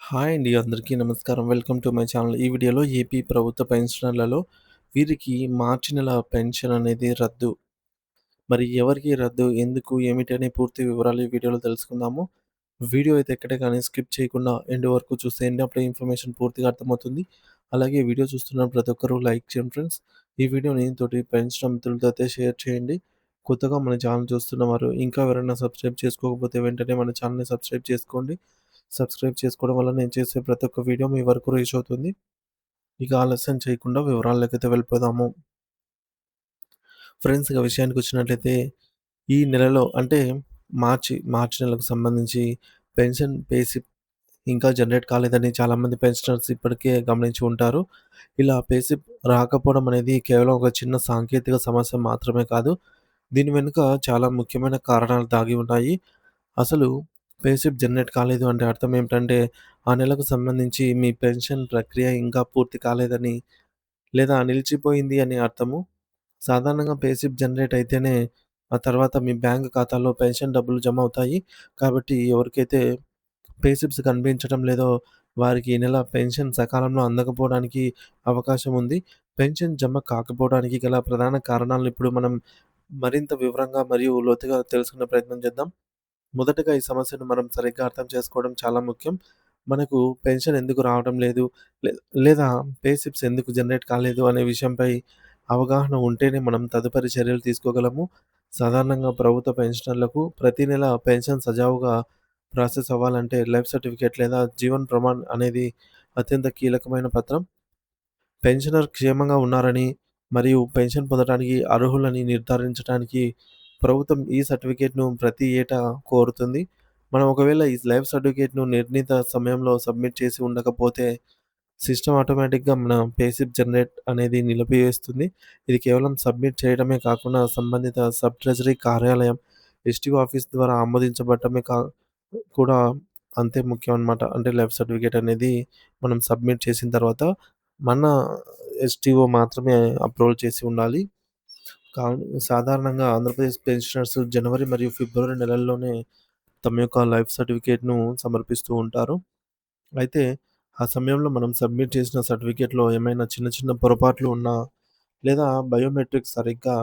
Hi అండి. అందరికీ నమస్కారం. Welcome to my channel. ఈ వీడియోలో ఏపీ ప్రభుత్వ పెన్షనర్లలో వీరికి మార్చి నెల పెన్షన్ అనేది రద్దు. మరి ఎవరికి రద్దు? ఎందుకు? ఏమిటి? అనే పూర్తి వివరాలు ఈ వీడియోలో తెలుసుకుందాము. వీడియో అయితే ఎక్కడ గాని స్కిప్ చేయకుండా ఎండ్ వరకు చూసేయండి. అప్పుడే ఇన్ఫర్మేషన్ పూర్తిగా అర్థమవుతుంది. అలాగే వీడియో చూస్తున్న ప్రతి ఒక్కరూ లైక్ చేయండి ఫ్రెండ్స్. ఈ వీడియోని తోటి పెన్షన్ మిత్రులతో అయితే షేర్ చేయండి. కొత్తగా మన ఛానల్ చూస్తున్నవారు ఇంకా ఎవరైనా సబ్స్క్రైబ్ చేసుకోకపోతే వెంటనే మన ఛానల్‌ని సబ్స్క్రైబ్ చేసుకోండి. సబ్స్క్రైబ్ చేసుకోవడం వల్ల నేను చేసే ప్రతి ఒక్క వీడియో మీ వరకు రీచ్ అవుతుంది. ఇక ఆలస్యం చేయకుండా వివరాల్లోకైతే వెళ్ళిపోదాము. ఫ్రెండ్స్ ఇక విషయానికొచ్చినట్లయితే ఈ నెలలో అంటే మార్చి నెలకు సంబంధించి పెన్షన్ పే స్లిప్ ఇంకా జనరేట్ కాలేదని చాలామంది పెన్షనర్స్ ఇప్పటికే గమనించి ఉంటారు. ఇలా పే స్లిప్ రాకపోవడం అనేది కేవలం ఒక చిన్న సాంకేతిక సమస్య మాత్రమే కాదు. దీని వెనుక చాలా ముఖ్యమైన కారణాలు దాగి ఉన్నాయి. అసలు పే స్లిప్ జనరేట్ కాలేదు అంటే అర్థం ఏమిటంటే, ఆ నెలకు సంబంధించి మీ పెన్షన్ ప్రక్రియ ఇంకా పూర్తి కాలేదని లేదా నిలిచిపోయింది అని అర్థము. సాధారణంగా పే స్లిప్ జనరేట్ అయితేనే ఆ తర్వాత మీ బ్యాంక్ ఖాతాలో పెన్షన్ డబ్బులు జమ అవుతాయి. కాబట్టి ఎవరికైతే పే స్లిప్స్ కనిపించడం లేదో వారికి ఈ నెల పెన్షన్ సకాలంలో అందకపోవడానికి అవకాశం ఉంది. పెన్షన్ జమ కాకపోవడానికి గల ప్రధాన కారణాలను ఇప్పుడు మనం మరింత వివరంగా మరియు లోతుగా తెలుసుకునే ప్రయత్నం చేద్దాం. మొదటగా ఈ సమస్యను మనం సరిగ్గా అర్థం చేసుకోవడం చాలా ముఖ్యం. మనకు పెన్షన్ ఎందుకు రావడం లేదు? లే లేదా పే స్లిప్స్ ఎందుకు జనరేట్ కాలేదు అనే విషయంపై అవగాహన ఉంటేనే మనం తదుపరి చర్యలు తీసుకోగలము. సాధారణంగా ప్రభుత్వ పెన్షనర్లకు ప్రతి నెల పెన్షన్ సజావుగా ప్రాసెస్ అవ్వాలంటే లైఫ్ సర్టిఫికేట్ లేదా జీవన్ ప్రమాణ్ అనేది అత్యంత కీలకమైన పత్రం. పెన్షనర్ క్షేమంగా ఉన్నారని మరియు పెన్షన్ పొందడానికి అర్హులని నిర్ధారించడానికి ప్రభుత్వం ఈ సర్టిఫికేట్‌ను ప్రతి ఏటా కోరుతుంది. మనం ఒకవేళ ఈ లైఫ్ సర్టిఫికేట్‌ను నిర్ణీత సమయంలో సబ్మిట్ చేసి ఉండకపోతే సిస్టమ్ ఆటోమేటిక్‌గా మన పే స్లిప్ జనరేట్ అనేది నిలిపివేస్తుంది. ఇది కేవలం సబ్మిట్ చేయడమే కాకుండా సంబంధిత సబ్ ట్రెజరీ కార్యాలయం, ఎస్‌టిఓ ఆఫీస్ ద్వారా ఆమోదించబడటమే కూడా అంతే ముఖ్యం అన్నమాట. అంటే లైఫ్ సర్టిఫికేట్ అనేది మనం సబ్మిట్ చేసిన తర్వాత మన ఎస్‌టిఓ మాత్రమే అప్రూవల్ చేసి ఉండాలి. సాధారణంగా ఆంధ్రప్రదేశ్ పెన్షనర్స్ జనవరి మరియు ఫిబ్రవరి నెలల్లోనే తమ యొక్క లైఫ్ సర్టిఫికేట్‌ను సమర్పిస్తూ ఉంటారు. అయితే ఆ సమయంలో మనం సబ్మిట్ చేసిన సర్టిఫికేట్‌లో ఏమైనా చిన్న చిన్న పొరపాట్లు ఉన్నా లేదా బయోమెట్రిక్స్ సరిగ్గా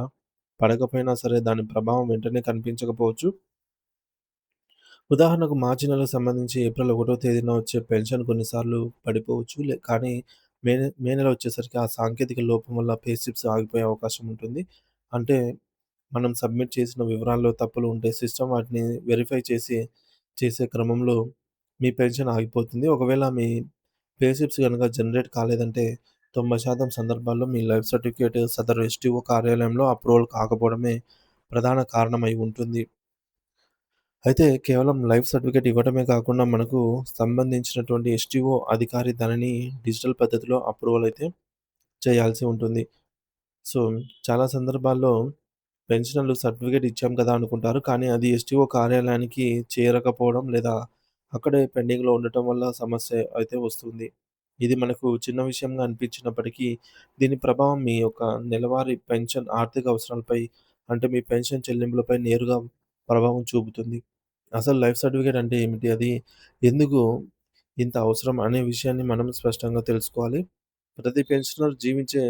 పడకపోయినా సరే దాని ప్రభావం వెంటనే కనిపించకపోవచ్చు. ఉదాహరణకు మార్చి నెలకు సంబంధించి ఏప్రిల్ 1 తేదీన వచ్చే పెన్షన్ కొన్నిసార్లు పడిపోవచ్చు. కానీ మే నెల వచ్చేసరికి ఆ సాంకేతిక లోపం వల్ల పే స్లిప్స్ ఆగిపోయే అవకాశం ఉంటుంది. అంటే మనం సబ్మిట్ చేసిన వివరాల్లో తప్పులు ఉంటే సిస్టమ్ వాటిని వెరిఫై చేసే క్రమంలో మీ పెన్షన్ ఆగిపోతుంది. ఒకవేళ మీ పే స్లిప్స్ గనుక జనరేట్ కాలేదంటే 90% సందర్భాల్లో మీ లైఫ్ సర్టిఫికేట్ సదరు ఎస్‌టిఓ కార్యాలయంలో అప్రూవల్ కాకపోవడమే ప్రధాన కారణమై ఉంటుంది. అయితే కేవలం లైఫ్ సర్టిఫికేట్ ఇవ్వడమే కాకుండా మనకు సంబంధించినటువంటి ఎస్‌టిఓ అధికారి దానిని డిజిటల్ పద్ధతిలో అప్రూవల్ అయితే చేయాల్సి ఉంటుంది. సో, చాలా సందర్భాల్లో పెన్షనర్లు సర్టిఫికేట్ ఇచ్చాం కదా అనుకుంటారు. కానీ అది ఎస్‌టిఓ కార్యాలయానికి చేరకపోవడం లేదా అక్కడే పెండింగ్‌లో ఉండటం వల్ల సమస్య అయితే వస్తుంది. ఇది మనకు చిన్న విషయంగా అనిపించినప్పటికీ దీని ప్రభావం మీ యొక్క నెలవారీ పెన్షన్ ఆర్థిక అవసరాలపై అంటే మీ పెన్షన్ చెల్లింపులపై నేరుగా ప్రభావం చూపుతుంది. అసలు లైఫ్ సర్టిఫికేట్ అంటే ఏమిటి? అది ఎందుకు ఇంత అవసరం అనే విషయాన్ని మనం స్పష్టంగా తెలుసుకోవాలి. ప్రతి పెన్షనర్ జీవించే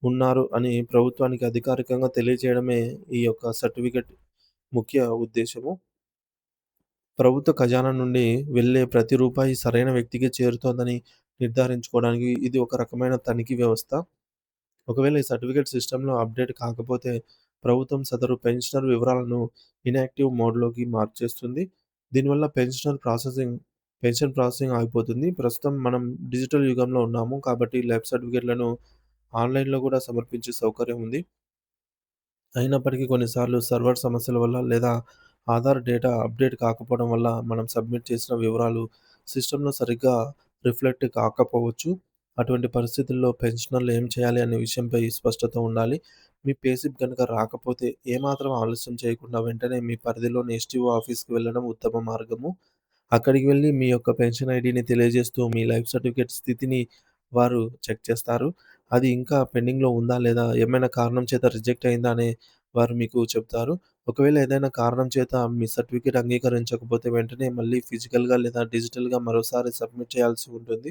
ఉన్నారు అని ప్రభుత్వానికి అధికారికంగా తెలియజేయడమే ఈ యొక్క సర్టిఫికేట్ ముఖ్య ఉద్దేశ్యము. ప్రభుత్వ ఖజానా నుండి వెళ్ళే ప్రతి రూపాయి సరైన వ్యక్తికి చేరుతోందని నిర్ధారించుకోవడానికి ఇది ఒక రకమైన తనిఖీ వ్యవస్థ. ఒకవేళ ఈ సర్టిఫికేట్ సిస్టమ్‌లో అప్డేట్ కాకపోతే ప్రభుత్వం సదరు పెన్షనర్ వివరాలను ఇనాక్టివ్ మోడ్‌లోకి మార్చేస్తుంది. దీనివల్ల పెన్షన్ ప్రాసెసింగ్ ఆగిపోతుంది. ప్రస్తుతం మనం డిజిటల్ యుగంలో ఉన్నాము. కాబట్టి లైఫ్ సర్టిఫికేట్‌లను ఆన్‌లైన్‌లో కూడా సమర్పించే సౌకర్యం ఉంది. అయినప్పటికీ కొన్నిసార్లు సర్వర్ సమస్యల వల్ల లేదా ఆధార్ డేటా అప్డేట్ కాకపోవడం వల్ల మనం సబ్మిట్ చేసిన వివరాలు సిస్టమ్‌లో సరిగ్గా రిఫ్లెక్ట్ కాకపోవచ్చు. అటువంటి పరిస్థితుల్లో పెన్షనర్లు ఏం చేయాలి అనే విషయంపై స్పష్టత ఉండాలి. మీ పే స్లిప్ గనుక రాకపోతే ఏమాత్రం ఆలస్యం చేయకుండా వెంటనే మీ పరిధిలోని ఎస్‌టిఓ ఆఫీస్‌కి వెళ్ళడం ఉత్తమ మార్గము. అక్కడికి వెళ్లి మీ యొక్క పెన్షన్ ఐడీని తెలియజేస్తూ మీ లైఫ్ సర్టిఫికేట్ స్థితిని వారు చెక్ చేస్తారు. అది ఇంకా పెండింగ్‌లో ఉందా? లేదా ఏమైనా కారణం చేత రిజెక్ట్ అయిందా? అని వారు మీకు చెప్తారు. ఒకవేళ ఏదైనా కారణం చేత మీ సర్టిఫికేట్ అంగీకరించకపోతే వెంటనే మళ్ళీ ఫిజికల్‌గా లేదా డిజిటల్‌గా మరోసారి సబ్మిట్ చేయాల్సి ఉంటుంది.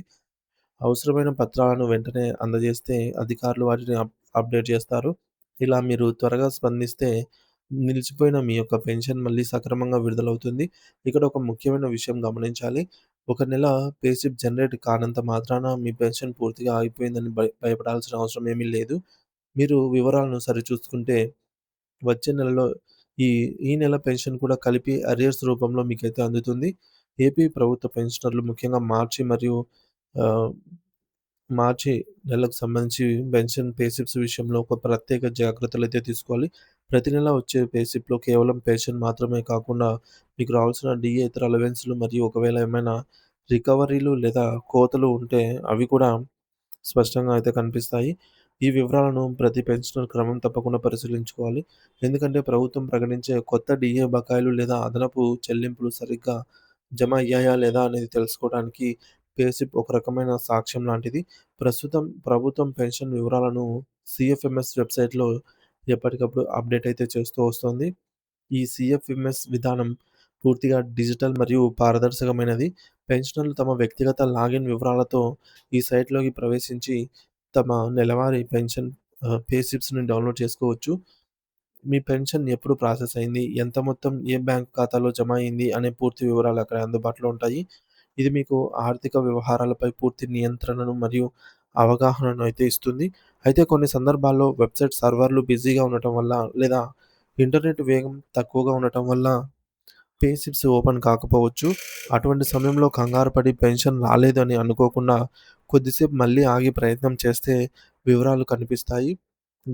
అవసరమైన పత్రాలను వెంటనే అందజేస్తే అధికారులు వాటిని అప్డేట్ చేస్తారు. ఇలా మీరు త్వరగా స్పందిస్తే నిలిచిపోయిన మీ యొక్క పెన్షన్ మళ్ళీ సక్రమంగా విడుదలవుతుంది. ఇక్కడ ఒక ముఖ్యమైన విషయం గమనించాలి. ఒక నెల పే స్లిప్ జనరేట్ కానంత మాత్రాన మీ పెన్షన్ పూర్తిగా ఆగిపోయిందని భయపడాల్సిన అవసరం ఏమీ లేదు. మీరు వివరాలను సరిచూసుకుంటే వచ్చే నెలలో ఈ ఈ నెల పెన్షన్ కూడా కలిపి అరియర్స్ రూపంలో మీకైతే అందుతుంది. ఏపీ ప్రభుత్వ పెన్షనర్లు ముఖ్యంగా ఆహ్, మార్చి నెలకు సంబంధించి పెన్షన్ పే స్లిప్స్ విషయంలో ఒక ప్రత్యేక జాగ్రత్తలైతే తీసుకోవాలి. ప్రతి నెల వచ్చే పే స్లిప్‌లో కేవలం పెన్షన్ మాత్రమే కాకుండా మీకు రావాల్సిన డీఏ ఇతర అలవెన్స్‌లు మరియు ఒకవేళ ఏమైనా రికవరీలు లేదా కోతలు ఉంటే అవి కూడా స్పష్టంగా అయితే కనిపిస్తాయి. ఈ వివరాలను ప్రతి పెన్షనర్ క్రమం తప్పకుండా పరిశీలించుకోవాలి. ఎందుకంటే ప్రభుత్వం ప్రకటించే కొత్త డీఏ బకాయిలు లేదా అదనపు చెల్లింపులు సరిగ్గా జమ అయ్యాయా లేదా అనేది తెలుసుకోవడానికి పే స్లిప్ ఒక రకమైన సాక్ష్యం లాంటిది. ప్రస్తుతం ప్రభుత్వం పెన్షన్ వివరాలను సీఎఫ్ఎంఎస్ వెబ్‌సైట్‌లో ఎప్పటికప్పుడు అప్డేట్ అయితే చేస్తూ వస్తోంది. ఈ సీఎఫ్ఎంఎస్ విధానం పూర్తిగా డిజిటల్ మరియు పారదర్శకమైనది. పెన్షనర్లు తమ వ్యక్తిగత లాగిన్ వివరాలతో ఈ సైట్‌లోకి ప్రవేశించి తమ నెలవారీ పెన్షన్ పే స్లిప్స్‌ని డౌన్‌లోడ్ చేసుకోవచ్చు. మీ పెన్షన్ ఎప్పుడు ప్రాసెస్ అయింది, ఎంత మొత్తం ఏ బ్యాంక్ ఖాతాలో జమ అయింది అనే పూర్తి వివరాలు అక్కడ అందుబాటులో ఉంటాయి. ఇది మీకు ఆర్థిక వ్యవహారాలపై పూర్తి నియంత్రణను మరియు అవగాహనను అయితే ఇస్తుంది. అయితే కొన్ని సందర్భాల్లో వెబ్‌సైట్ సర్వర్‌లు బిజీగా ఉండటం వల్ల లేదా ఇంటర్నెట్ వేగం తక్కువగా ఉండటం వల్ల పే స్లిప్స్ ఓపెన్ కాకపోవచ్చు. అటువంటి సమయంలో కంగారు పడి పెన్షన్ రాలేదని అనుకోకుండా కొద్దిసేపు మళ్ళీ ఆగి ప్రయత్నం చేస్తే వివరాలు కనిపిస్తాయి.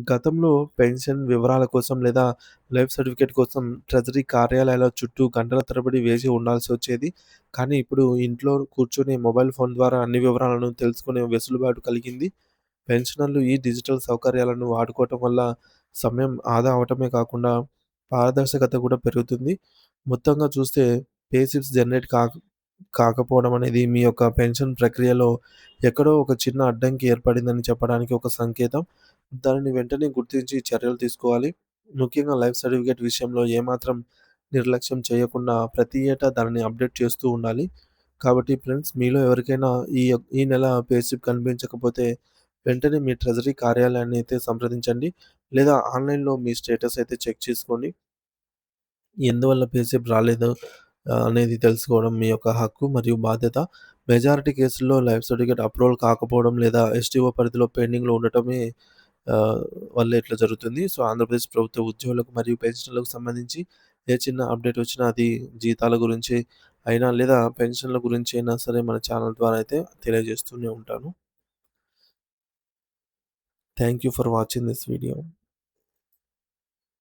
గతంలో పెన్షన్ వివరాల కోసం లేదా లైఫ్ సర్టిఫికేట్ కోసం ట్రెజరీ కార్యాలయాల చుట్టూ గంటల తరబడి వేచి ఉండాల్సొచ్చేది. కానీ ఇప్పుడు ఇంట్లో కూర్చొని మొబైల్ ఫోన్ ద్వారా అన్ని వివరాలను తెలుసుకునే వెసులుబాటు కలిగింది. పెన్షనర్లు ఈ డిజిటల్ సౌకర్యాలను వాడుకోవటం వల్ల సమయం ఆదా అవ్వటమే కాకుండా పారదర్శకత కూడా పెరుగుతుంది. మొత్తంగా చూస్తే పే స్లిప్స్ జనరేట్ కాకపోవడం అనేది మీ యొక్క పెన్షన్ ప్రక్రియలో ఎక్కడో ఒక చిన్న అడ్డంకి ఏర్పడిందని చెప్పడానికి ఒక సంకేతం. దానిని వెంటనే గుర్తించి చర్యలు తీసుకోవాలి. ముఖ్యంగా లైఫ్ సర్టిఫికేట్ విషయంలో ఏమాత్రం నిర్లక్ష్యం చేయకుండా ప్రతి ఏటా దానిని అప్డేట్ చేస్తూ ఉండాలి. కాబట్టి ఫ్రెండ్స్, మీలో ఎవరికైనా ఈ నెల పే స్లిప్ కనిపించకపోతే వెంటనే మీ ట్రెజరీ కార్యాలయాన్ని అయితే సంప్రదించండి. లేదా ఆన్‌లైన్‌లో మీ స్టేటస్ అయితే చెక్ చేసుకోండి. ఎందువల్ల పే స్లిప్ రాలేదు అనేది తెలుసుకోవడం మీ యొక్క హక్కు మరియు బాధ్యత. మెజారిటీ కేసుల్లో లైఫ్ సర్టిఫికేట్ అప్రూవల్ కాకపోవడం లేదా ఎస్టీఓ పరిధిలో పెండింగ్‌లో ఉండటమే ఆహ్, వల్ల ఇట్లా జరుగుతుంది. సో, ఆంధ్రప్రదేశ్ ప్రభుత్వ ఉద్యోగులకు మరియు పెన్షన్‌లకు సంబంధించి ఏ చిన్న అప్డేట్ వచ్చినా అది జీతాల గురించి అయినా లేదా పెన్షన్‌ల గురించి అయినా సరే మన ఛానల్ ద్వారా అయితే తెలియజేస్తూనే ఉంటాను. Thank you for watching this video.